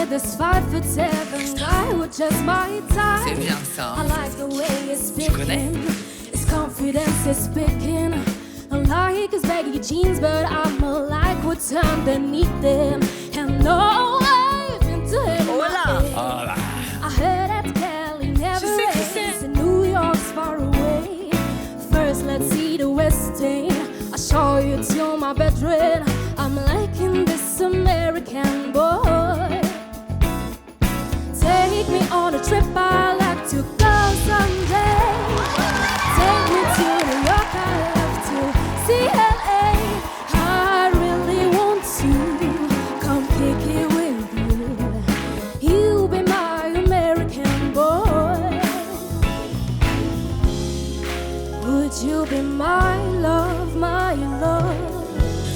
this 5'7" guy with just my type. C'est bien ça. I like the way it's Tu connais? speaking. His confidence is speaking. I like his baggy jeans, but I'm like what's underneath them. And no, I've been to him. Oh là. I heard that Cali never rains and New York's far away. First, let's see the West End. I'll show you to my bedroom. I'm liking this American boy. Take me on a trip, I'd like to go someday. Take me to New York, I'd love to see LA. I really want to come kick it with you. You be my American boy. Would you be my love, my love?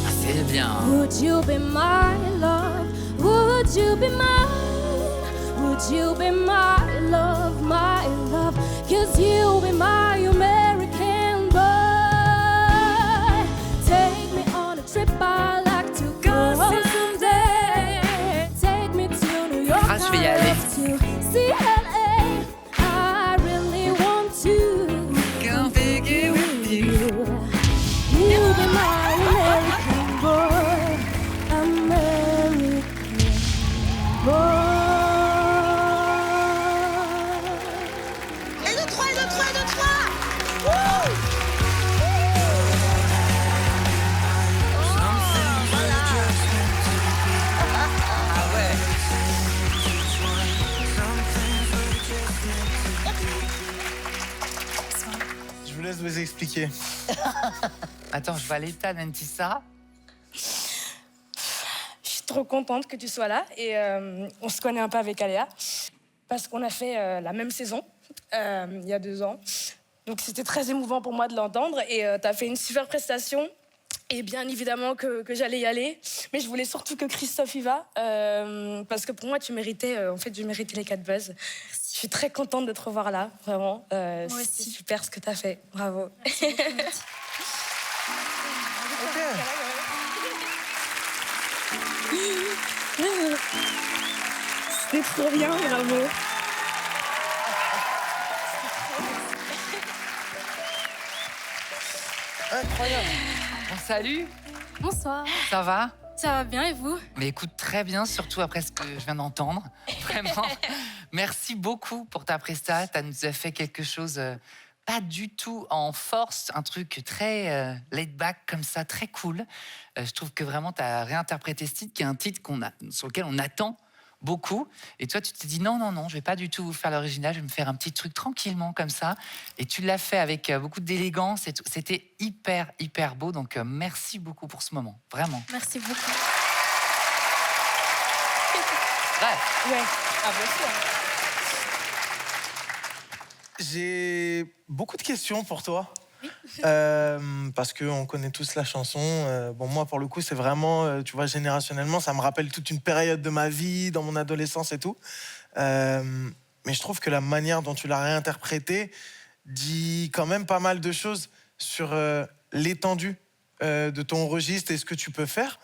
Ah, c'est bien. Would you be my love? Would you be mine? Would you be my love, my love? 'Cause you be my American boy. Take me on a trip, I'd like to go someday. Take me to New York, Ah, je vais y I'd aller. love to see LA. I really want to Come take it with you. You be my American boy, American boy. Et deux, trois, et deux, trois, et deux, trois. Wouh. Ah ouais. Je vous laisse vous expliquer. Attends, je vois l'état d'Antissa. Je suis trop contente que tu sois là et on se connaît un peu avec Aléa parce qu'on a fait la même saison il y a 2 ans. Donc c'était très émouvant pour moi de l'entendre et tu as fait une super prestation et bien évidemment que j'allais y aller. Mais je voulais surtout que Christophe y va parce que pour moi tu méritais, tu méritais les 4 buzz. Je suis très contente de te revoir là, vraiment. Moi C'est aussi. super ce que tu as fait, bravo. C'était trop bien, bravo. Incroyable. Bon, salut, Bonsoir. ça va? Ça va bien et vous? Mais écoute, très bien, surtout après ce que je viens d'entendre. Vraiment. Merci beaucoup pour ta presta. Tu nous as fait quelque chose pas du tout en force, un truc très laid back comme ça, très cool. Je trouve que vraiment tu as réinterprété ce titre, qui est un titre sur lequel on attend beaucoup. Et toi, tu t'es dit non, je vais pas du tout faire l'original, je vais me faire un petit truc tranquillement comme ça. Et tu l'as fait avec beaucoup d'élégance. Et c'était hyper, hyper beau. Donc, merci beaucoup pour ce moment. Vraiment. Merci beaucoup. Ouais. Ouais, ah bien sûr. J'ai beaucoup de questions pour toi. Parce qu'on connaît tous la chanson. Bon, moi, pour le coup, c'est vraiment, tu vois, générationnellement, ça me rappelle toute une période de ma vie, dans mon adolescence et tout. Mais je trouve que la manière dont tu l'as réinterprétée dit quand même pas mal de choses sur l'étendue de ton registre et ce que tu peux faire.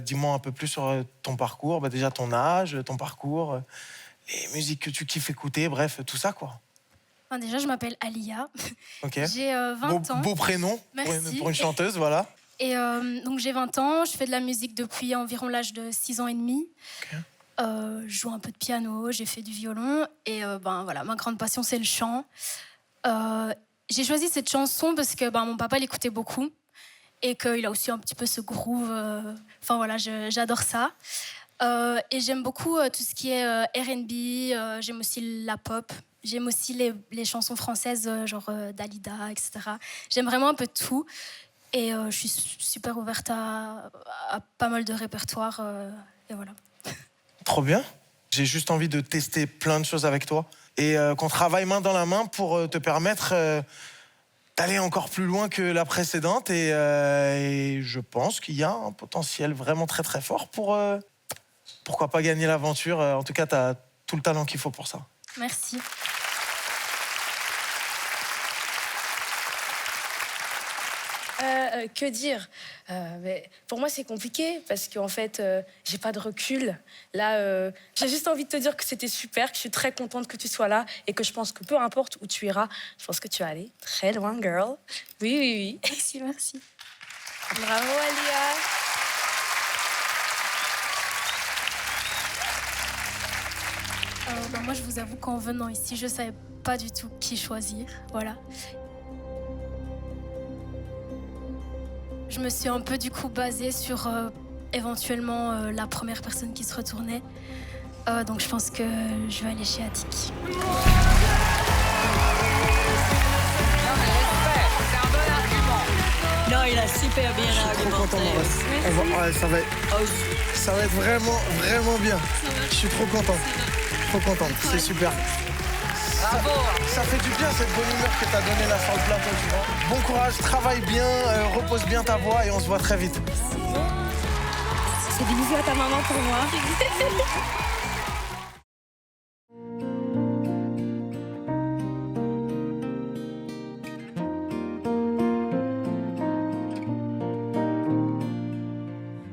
Dis-moi un peu plus sur ton parcours, déjà ton âge, ton parcours, les musiques que tu kiffes écouter, bref, tout ça, quoi. Enfin, déjà, je m'appelle Alia. Ok. J'ai 20 ans. Beau prénom Merci. pour une chanteuse, voilà. Et donc, j'ai 20 ans. Je fais de la musique depuis environ l'âge de 6 ans et demi. Ok. Je joue un peu de piano, j'ai fait du violon. Et voilà, ma grande passion, c'est le chant. J'ai choisi cette chanson parce que mon papa l'écoutait beaucoup. Et qu'il a aussi un petit peu ce groove. Enfin, voilà, j'adore ça. Et j'aime beaucoup tout ce qui est R&B. J'aime aussi la pop. J'aime aussi les chansons françaises, genre Dalida, etc. J'aime vraiment un peu tout. Et je suis super ouverte à pas mal de répertoires. Et voilà. Trop bien. J'ai juste envie de tester plein de choses avec toi. Et qu'on travaille main dans la main pour te permettre d'aller encore plus loin que la précédente. Et je pense qu'il y a un potentiel vraiment très très fort pour... pourquoi pas gagner l'aventure. En tout cas, tu as tout le talent qu'il faut pour ça. Merci. Que dire mais pour moi, c'est compliqué parce qu'en fait, j'ai pas de recul. Là, j'ai juste envie de te dire que c'était super, que je suis très contente que tu sois là et que je pense que peu importe où tu iras, je pense que tu vas aller très loin, girl. Oui, oui, oui. Merci, merci. Bravo, Alia. Moi, je vous avoue qu'en venant ici, je savais pas du tout qui choisir. Voilà. Je me suis un peu du coup basée sur éventuellement la première personne qui se retournait. Donc je pense que je vais aller chez Attic. Non, mais respect, c'est un bon argument. Non, il a super bien Je suis trop argumenté. content, Maurice. Ouais, ça va être vraiment, vraiment bien. Je suis trop content. Trop content, c'est super. Bravo. Ça fait du bien cette bonne humeur que t'as donnée là sur le plateau, tu vois. Bon courage, travaille bien, repose bien ta voix et on se voit très vite. C'est des bisous à ta maman pour moi.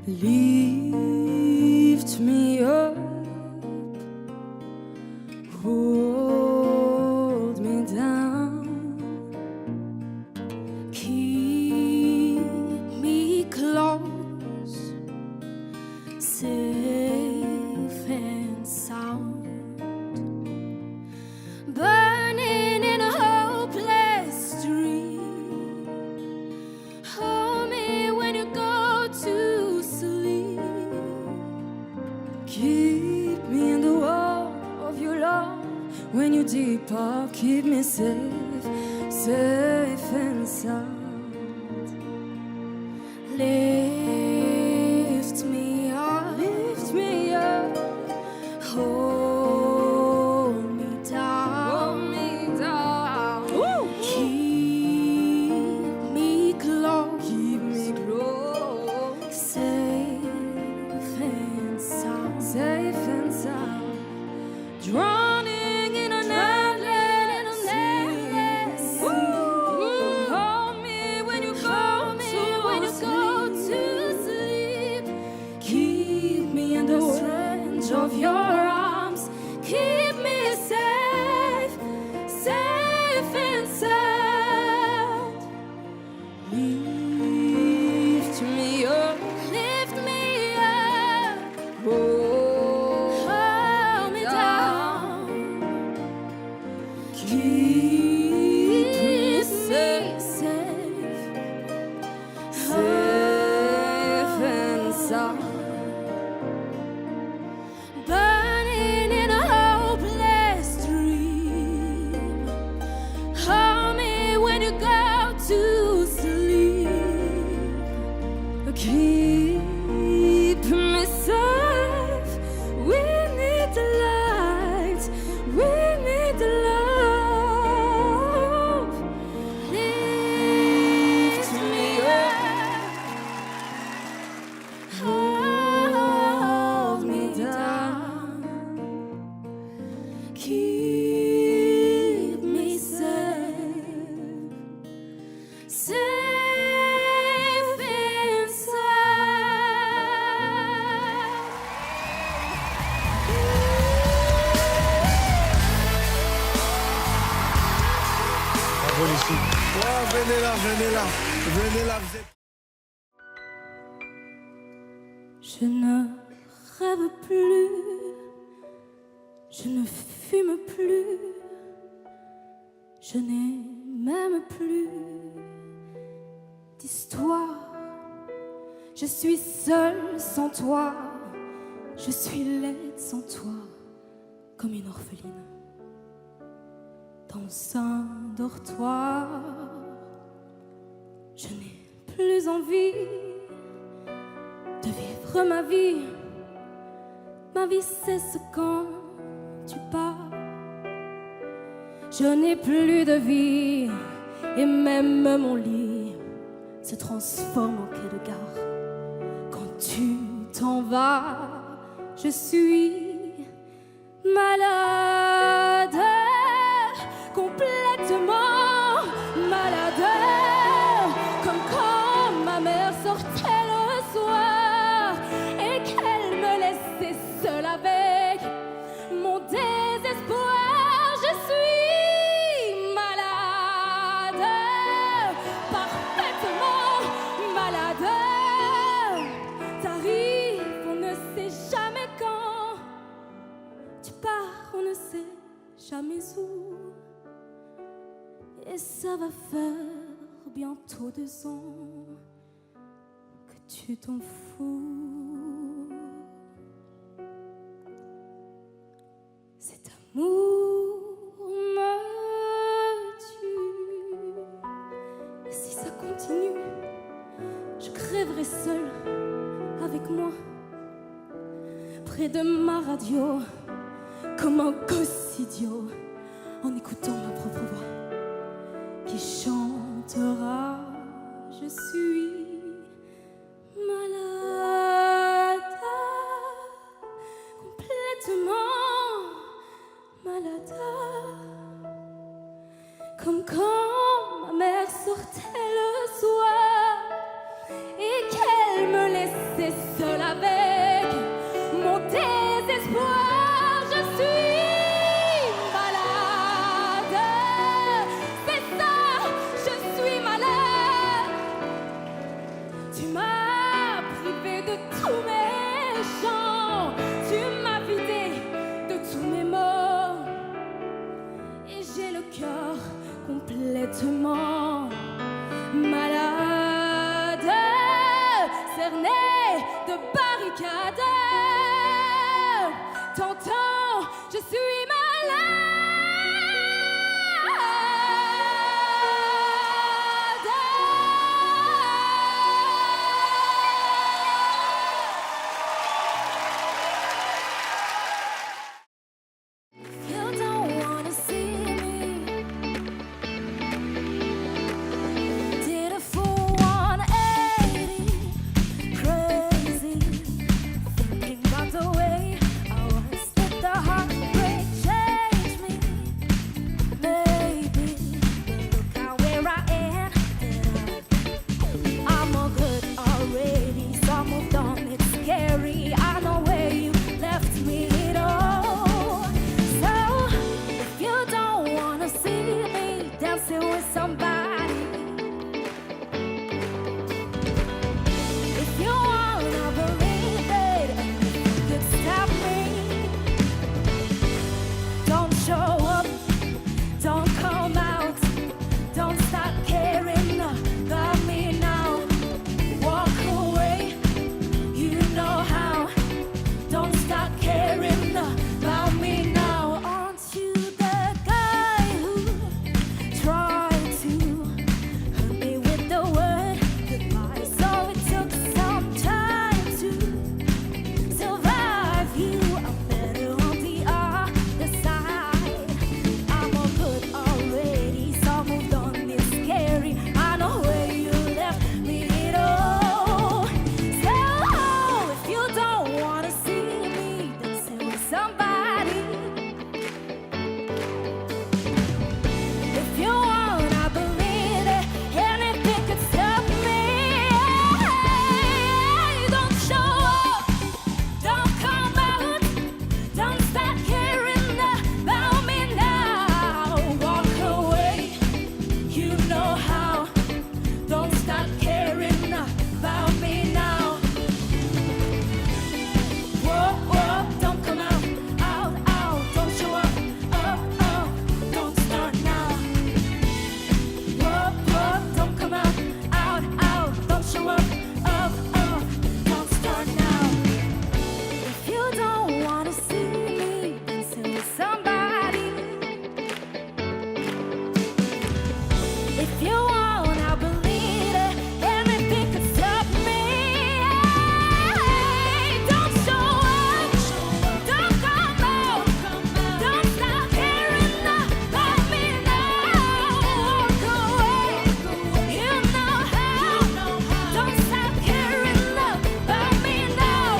Lift me up, hold me down, keep me close, safe and sound, burning in a hopeless dream. Hold me when you go to sleep. Keep me in the warmth of your love. When you depart, keep me safe, safe and sound. Lift me up, hold me down, keep me close, safe and sound, drowning in an endless sea. Hold me when you go to sleep. Keep me in the strength of your arms. Keep me safe, safe and sound. Lift me up, hold me down. Keep me safe, safe and sound. Burning in a hopeless dream. Hold me when you go to sleep. Keep me safe. We need the light. We need the love. Lift me up. Hold me down. Keep me safe, safe and sound. Bravo les filles. Ouais, venez là, vous êtes... Je ne rêve plus, je ne fume plus, je n'ai même plus d'histoire. Je suis seule sans toi, je suis laide sans toi, comme une orpheline dans un dortoir. Je n'ai plus envie de vivre ma vie. Ma vie cesse quand tu pars. Je n'ai plus de vie et même mon lit se transforme en quai de gare. Quand tu t'en vas, je suis malade, complètement malade, comme quand Ça va faire bientôt 2 ans que tu t'en fous. Cet amour me tue. Et si ça continue, je crèverai seule avec moi, près de ma radio, comme un gosse idiot, en écoutant ma propre voix qui chantera. Je suis malade, complètement malade, comme quand ma mère sortait le soir et qu'elle me laissait seule avec mon désespoir. Je suis malade, c'est ça, je suis malade. Tu m'as privé de tous mes chants, tu m'as vidé de tous mes mots, et j'ai le cœur complètement malade, cerné de barricades. T'entends, je suis You don't wanna see me. Did a full 180, crazy, thinking about the way I was. Did the heartbreak change me? Maybe, but look at where I ended up. I'm all good already, so I moved on. It's scary. I know where you left me at all. So if you don't wanna see me dancing with somebody, if you wanna believe it, you could stop me. Don't show up, don't come out, don't start caring about me now. Walk away, you know how. Don't start caring about me now. Aren't you the guy who tried to hurt me with the word goodbye? So it took some time to survive you. I'm better on the other side. I'm all good already, so I moved on. It's scary. I know where you left me at all. So if you don't wanna see me dancing with somebody, if you wanna believe it, anything could stop me. Don't show up, don't come out, don't start caring about me now. Walk away, you know how. Don't start caring about me now. Whoa, whoa, don't come out, out, out, don't show up, don't start now. Whoa, whoa, don't come out, out, don't show up, don't start now. If you don't wanna see me dancing with somebody, if you wanna believe it, anything could stop me. Don't show up, don't come out, don't stop caring about me now. Walk away, you know how. Don't stop caring about me now.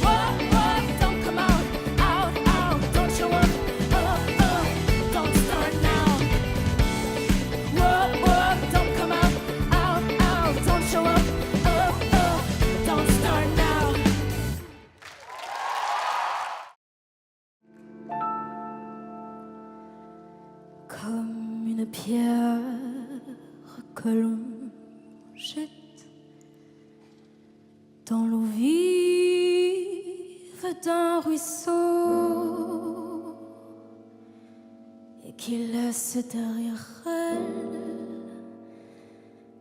Whoa, whoa, don't come out, don't show up, don't start now. Whoa, don't come out, don't show up, don't start now. Comme une pierre que l'on jette dans l'eau vive d'un ruisseau, et qui laisse derrière elle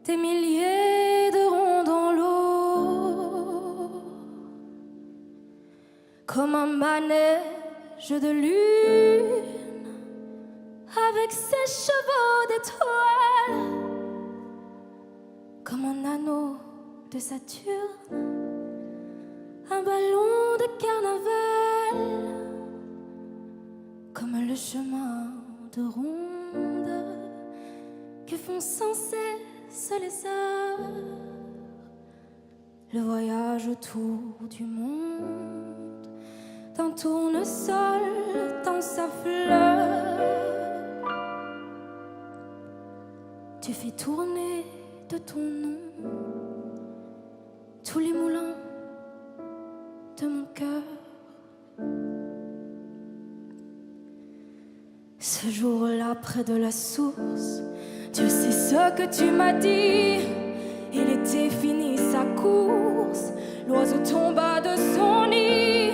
des milliers de ronds dans l'eau, comme un manège de lune avec ses chevaux d'étoiles, comme un anneau de Saturne, un ballon de carnaval, comme le chemin de ronde que font sans cesse les heures, le voyage autour du monde d'un tournesol dans sa fleur. Tu fais tourner de ton nom tous les moulins de mon cœur. Ce jour-là, près de la source, Dieu sait ce que tu m'as dit. Il était fini sa course, l'oiseau tomba de son nid.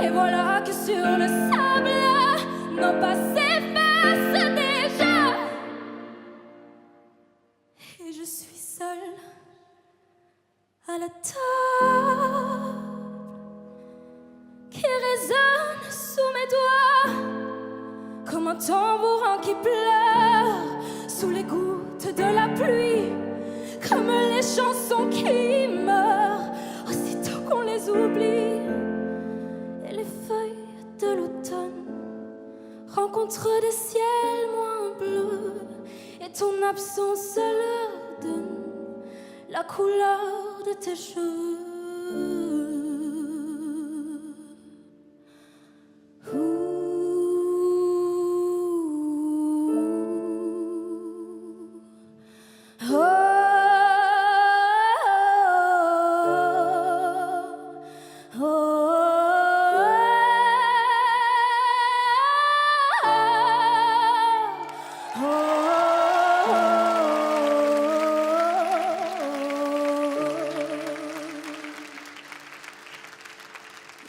Et voilà que sur le sable, nos passés s'effacent déjà. Et je suis seule à la table qui résonne sous mes doigts comme un tambourin qui pleure sous les gouttes de la pluie, comme les chansons qui meurent aussitôt qu'on les oublie. Et les feuilles de l'automne rencontrent des ciels moins bleus, et ton absence leur donne la couleur de tes cheveux.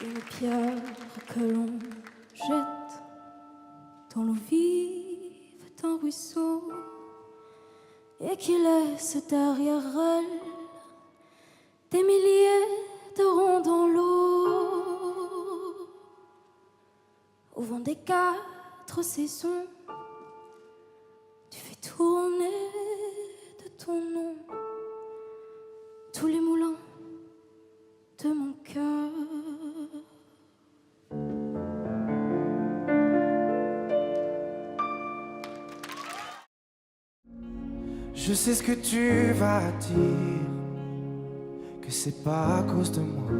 Une pierre que l'on jette dans l'eau vive d'un ruisseau et qui laisse derrière elle des milliers de ronds dans l'eau. Au vent des 4 saisons, tu fais tourner de ton nom tous les moulins de mon cœur. Je sais ce que tu vas dire, que c'est pas à cause de moi,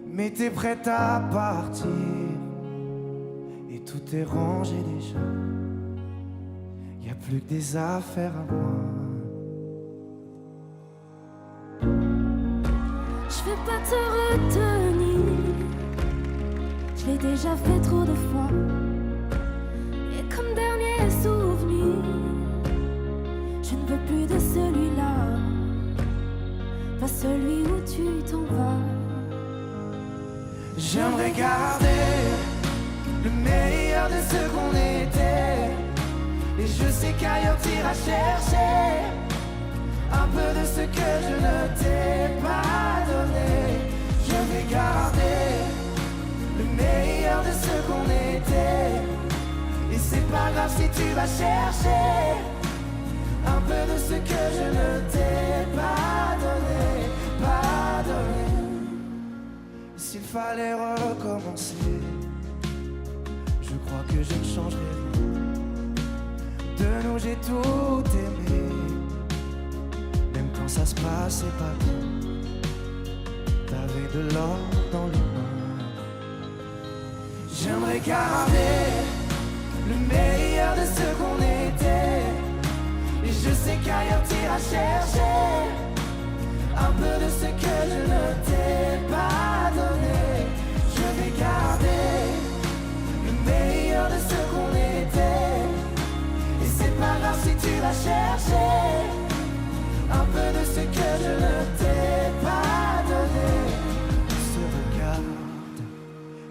mais t'es prête à partir et tout est rangé déjà. Y a plus que des affaires à moi. Je vais pas te retenir, je l'ai déjà fait trop de fois. Et comme dernier souvenir, je ne veux plus de celui-là, pas celui où tu t'en vas. J'aimerais garder le meilleur de ce qu'on était, et je sais qu'ailleurs t'iras chercher un peu de ce que je ne t'ai pas donné. Je vais garder le meilleur de ce qu'on était, et c'est pas grave si tu vas chercher un peu de ce que je ne t'ai pas donné, pas donné. S'il fallait recommencer, je crois que je ne changerais rien. De nous j'ai tout aimé, même quand ça se passait pas bien. T'avais de l'or dans les mains. J'aimerais garder le meilleur de ce qu'on était, et je sais qu'ailleurs t'iras chercher un peu de ce que je ne t'ai pas donné. Je vais garder le meilleur de ce qu'on était, et c'est pas grave si tu vas chercher un peu de ce que je ne t'ai pas donné. On se regarde,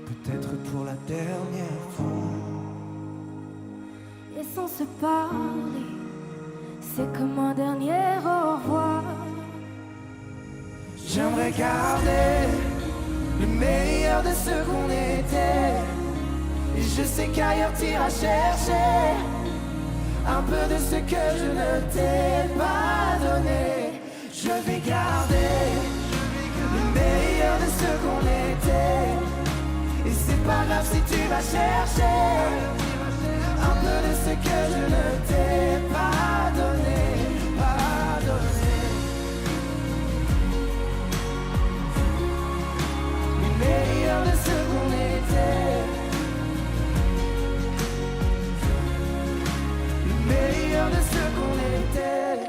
peut-être pour la dernière fois. sans se parler, c'est comme un dernier au revoir. J'aimerais garder le meilleur de ce qu'on était. Et je sais qu'ailleurs t'iras chercher un peu de ce que je ne t'ai pas donné. Je vais garder le meilleur de ce qu'on était. Et c'est pas grave si tu vas chercher un peu de ce que je ne t'ai pas donné, pas donné. Le meilleur de ce qu'on était. Le meilleur de ce qu'on était.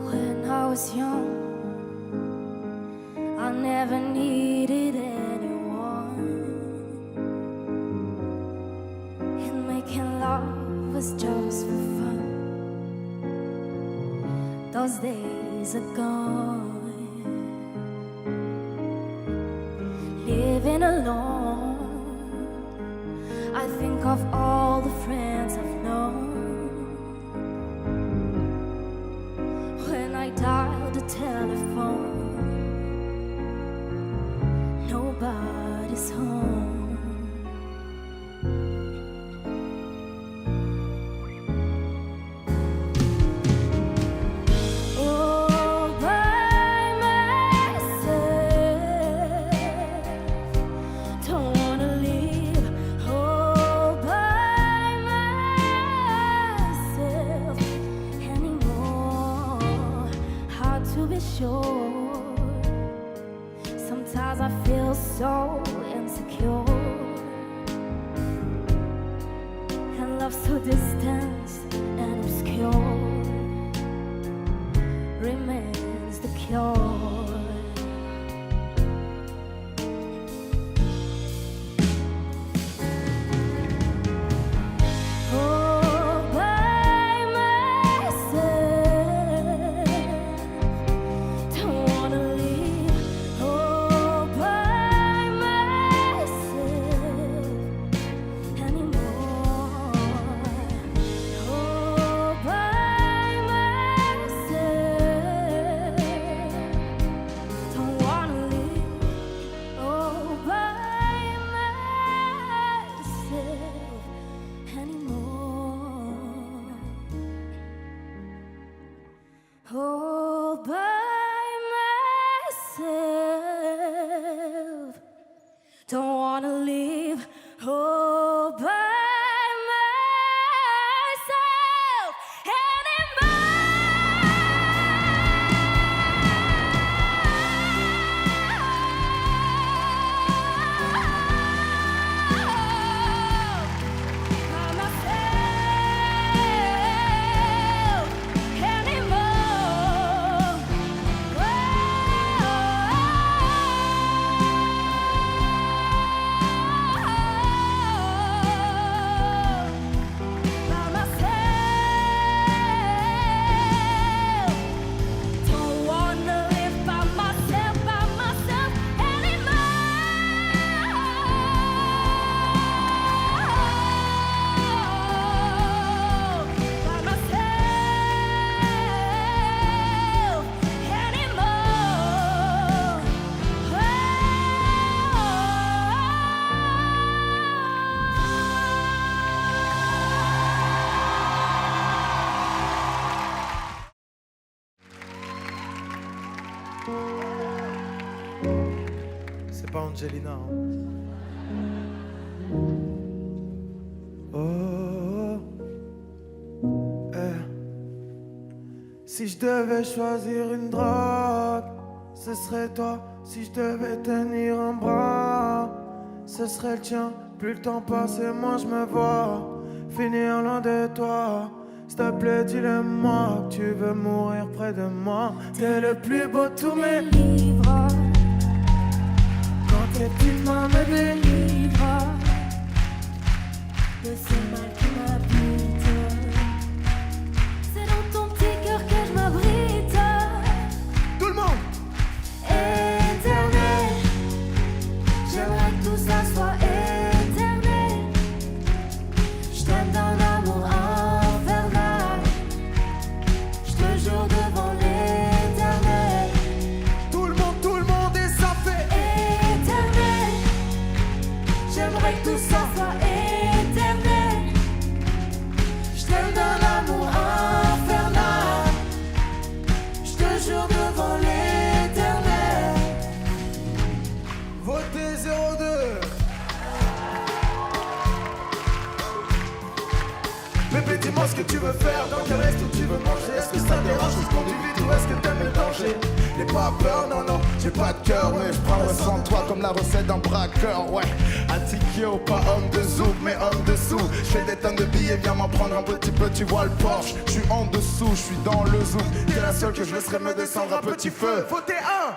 When I was young, I never needed anyone, and making love was just for fun. Those days are gone. Living alone, I think of all the friends I've known. When I dial the telephone, nobody's home. All by myself, don't wanna leave. All by myself anymore. Hard to be sure. Sometimes I feel so insecure, and love so distant and obscure remains the cure. All by myself, don't wanna leave. All by myself anymore. All by myself, don't wanna leave. All by myself anymore. All by myself, don't wanna leave. All by myself C'est pas Angelina. Hein. Oh, Si je devais choisir une drogue, ce serait toi. Si je devais tenir un bras, ce serait le tien. Plus le temps passe et moins je me vois finir loin de toi. S'il te plaît, dis-le-moi que tu veux mourir près de moi. T'es le plus beau de tous mes livres. Quand tes petites mains me Délivrent de ce mal qui m'habite. C'est dans ton petit cœur que je m'abrite. Tout le monde. Éternel, j'aimerais que tout ça soit éternel. ça soit éternel. Je t'aime d'un amour infernal. Je te jure devant l'éternel. Votez 02. Bébé, dis-moi ce que tu veux faire, dans quel resto tu veux manger. Est-ce que ça te dérange ce qu'on vite ou est-ce que t'aimes le danger? N'aie pas peur, non, non, j'ai pas de cœur, ouais. Je prends le sang de toi comme la recette d'un braqueur, ouais. Attikio, pas homme de zouk, mais homme de sous. Je fais des tonnes de billets, viens m'en prendre un petit peu, tu vois le Porsche. Je suis en dessous, je suis dans le zouk. T'es la seule que je laisserai me descendre à petit feu. Votez un.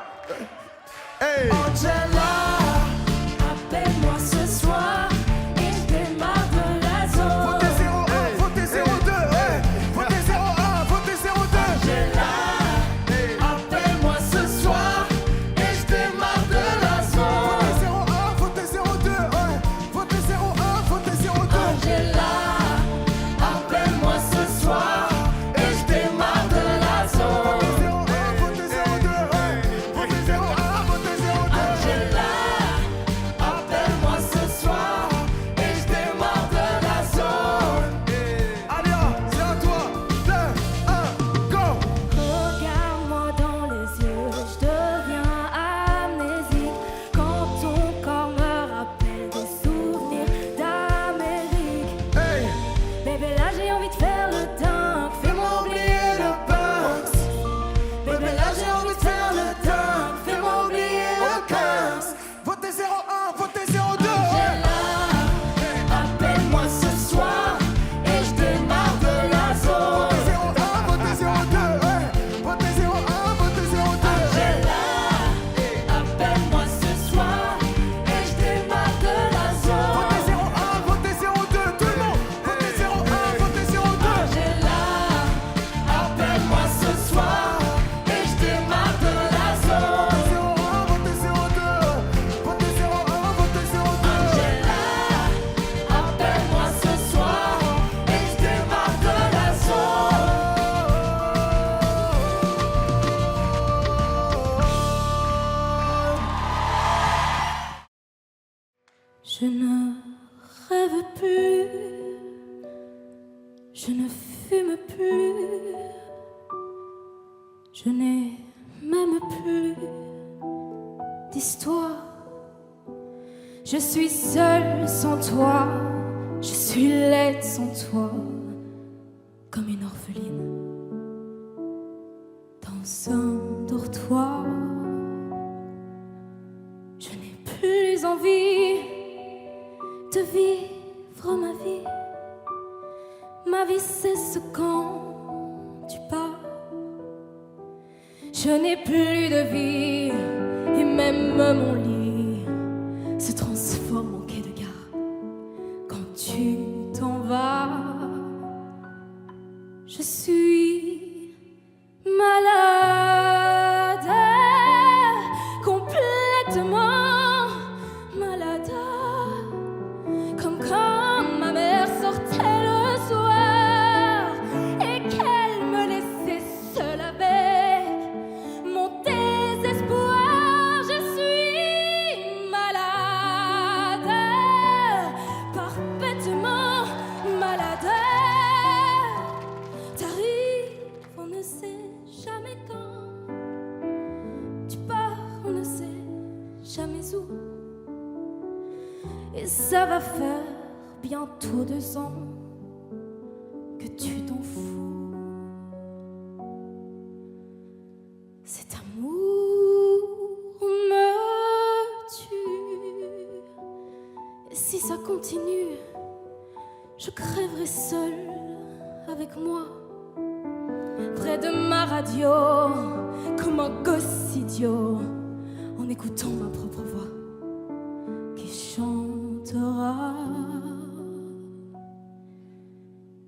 Hey. Angela, appelle-moi ce soir et je démarre de la zone. Votez 01, votez 02, hey. Votez 01, votez 02. Angela, appelle-moi ce soir et je démarre de la zone. Votez 01, votez 02, hey. Votez 01, votez 02. Angela, appelle-moi ce soir et je démarre de la zone. Votez 01, votez 02, hey. Votez 01, votez 02. Angela, appelle-moi ce soir et je démarre de la zone. Alia, c'est à toi. 2, 1, go. Regarde-moi dans les yeux, je deviens amnésique quand ton corps me rappelle des souvenirs d'Amérique. Hey. Bébé, là j'ai envie de faire le dingue, fais-moi oublier le Banks. Bébé, là j'ai envie de faire le dingue, fais-moi oublier le Banks. Votez 01, votez 02. Angela, appelle-moi ce soir et je démarre de la zone. Votez 01, votez 02, hey. Votez 01, votez 02. Angela, appelle-moi ce soir et je démarre de la zone. Votez 01, votez 02, tout le monde. Votez 01, votez 02. Angela, appelle-moi ce soir et je démarre de la zone. Votez 01, votez 02. Votez 01, votez 02. Angela, appelle-moi ce soir et je démarre de la zone. Je ne rêve plus, je ne fume plus, je n'ai même plus d'histoire. Je suis seule sans toi, je suis laide sans toi, comme une orpheline dans un dortoir. Je n'ai plus envie de vivre ma vie. Ma vie cesse quand tu pars. Je n'ai plus de vie et même mon lit se transforme en quai de gare quand tu t'en vas. Je suis malade, complètement malade, comme quand ma mère sortait le soir et qu'elle me laissait seule avec mon désespoir. Je suis malade, parfaitement malade. T'arrives, on ne sait jamais quand. Tu pars, on ne sait jamais où. Et ça va faire bientôt 2 ans que tu t'en fous. Cet amour me tue. Et si ça continue, je crèverai seule avec moi, près de ma radio, comme un gosse idiot, en écoutant ma propre voix qui chantera.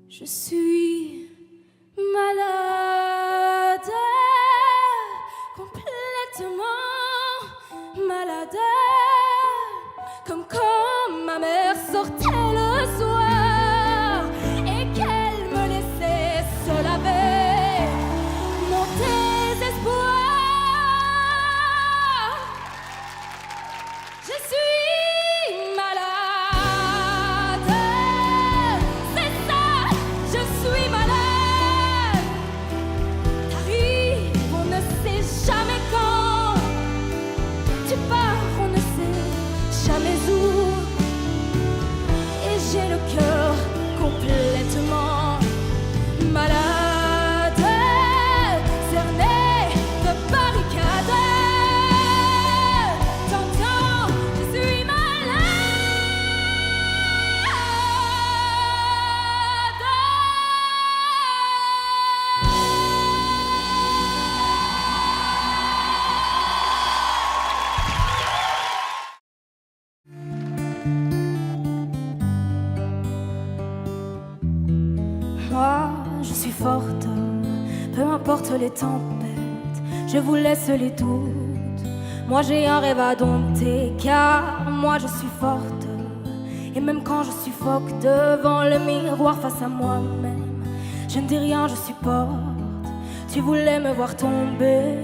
Je suis malade, complètement malade, comme quand ma mère sortait le soir et qu'elle me laissait seule avec mon désespoir. Je suis malade. suis forte, peu importe les tempêtes, je vous laisse les doutes. Moi j'ai un rêve à dompter, car moi je suis forte. Et même quand je suffoque devant le miroir face à moi-même, je ne dis rien, je supporte. Tu voulais me voir tomber,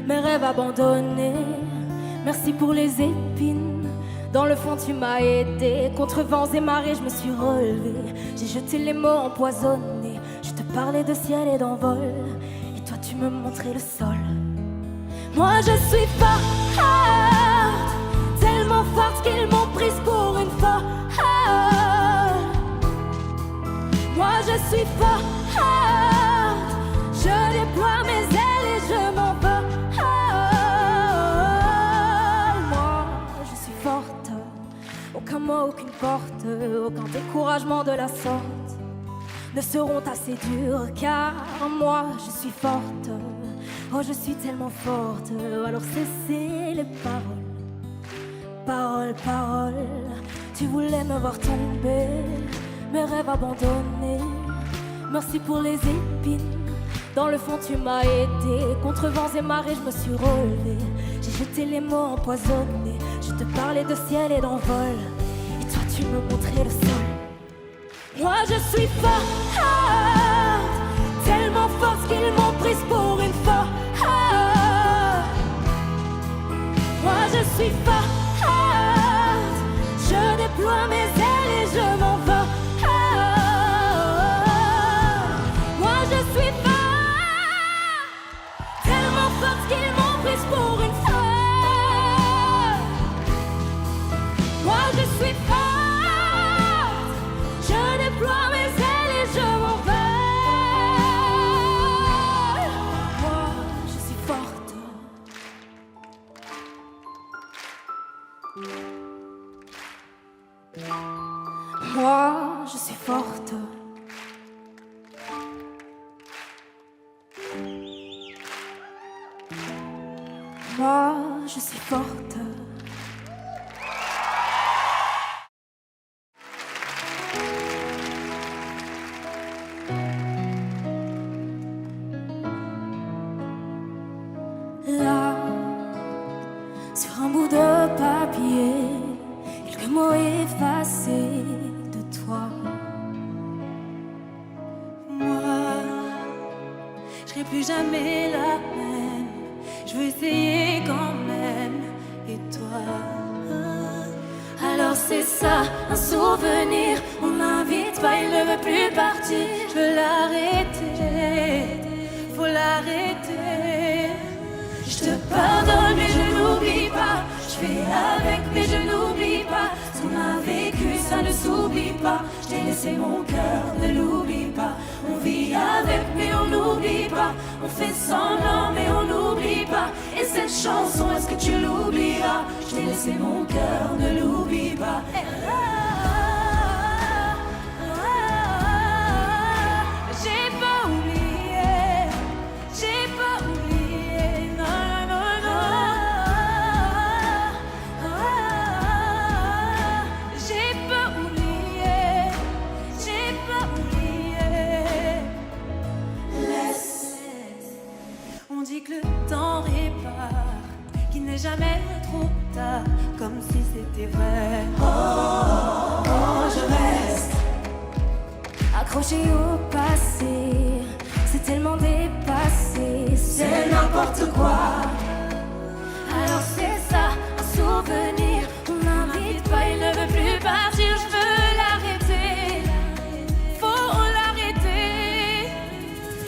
mes rêves abandonnés. Merci pour les épines, dans le fond tu m'as aidé. Contre vents et marées je me suis relevée. J'ai jeté les mots empoisonnés. Je te parlais de ciel et d'envol, et toi tu me montrais le sol. Moi je suis forte, tellement forte qu'ils m'ont prise pour une folle. Moi je suis forte, je déploie mes ailes et je m'envole. Moi je suis forte, aucun mot, aucune porte, aucun découragement de la sorte ne seront assez durs, car moi je suis forte. Oh je suis tellement forte, alors cessez les paroles. Paroles, paroles, tu voulais me voir tomber, mes rêves abandonnés. Merci pour les épines, dans le fond tu m'as aidé. Contre vents et marées je me suis relevée. J'ai jeté les mots empoisonnés. Je te parlais de ciel et d'envol, et toi tu me montrais le sol. Moi je suis forte, tellement forte qu'ils m'ont prise pour une folle. Moi je suis forte, je déploie mes ailes et je m'envole. Moi je suis forte, tellement forte qu'ils m'ont prise pour une folle. Moi je suis forte, je déploie mes ailes et je m'envole. Moi je suis forte. Moi, je suis forte. Moi, je suis forte. Là, sur un bout de papier, quelques mots effacés de toi. Moi, je serai plus jamais la même. Je veux essayer quand même. Et toi, alors c'est ça, un souvenir. On l'invite pas, il ne veut plus partir. Je veux l'arrêter, faut l'arrêter. Je te pardonne mais je n'oublie pas. Je fais avec mais je n'oublie pas. Ce qu'on a vécu ça ne s'oublie pas. Je t'ai laissé mon cœur, ne l'oublie pas. On vit avec mais on n'oublie pas. On fait semblant mais on n'oublie pas. Et cette chanson, est-ce que tu l'oublieras? Je t'ai laissé mon cœur, ne l'oublie pas. J'ai pas oublié, j'ai pas oublié, non, non, non. J'ai pas oublié, j'ai pas oublié. Laisse, on dit que le temps répare, qu'il n'est jamais trop tard, comme si c'était vrai. Oh, oh, je reste accroché au passé, c'est tellement dépassé, c'est n'importe quoi. Alors c'est ça, un souvenir, on n'invite pas, il ne veut plus partir, je veux l'arrêter, faut l'arrêter.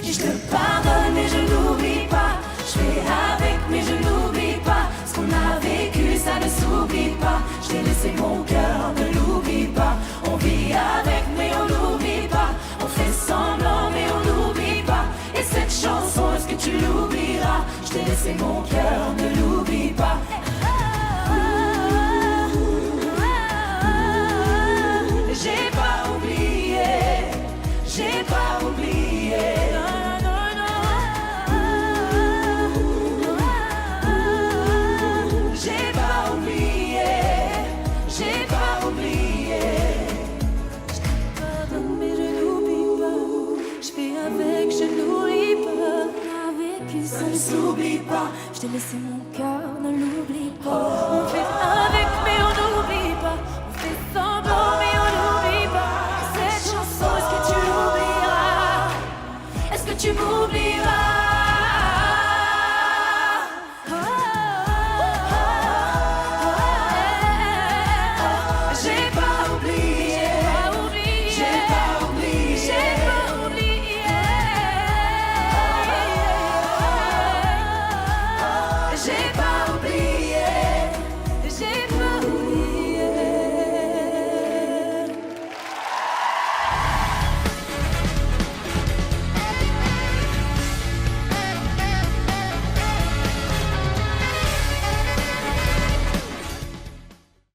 Et je te pardonne mais je n'oublie pas, je fais avec mais je n'oublie pas. Ce qu'on a vécu ça ne s'oublie pas. Je t'ai laissé mon cœur, ne l'oublie pas. On vit avec mais on n'oublie pas. On fait semblant mais on n'oublie pas. Et cette chanson, est-ce que tu l'oublieras? Je t'ai laissé mon cœur, ne l'oublie pas. J'ai pas oublié, j'ai pas oublié. Non, non, non. J'ai pas oublié, j'ai pas oublié. Je te pardonne mais je n'oublie pas. Je fais avec Je t'ai laissé mon cœur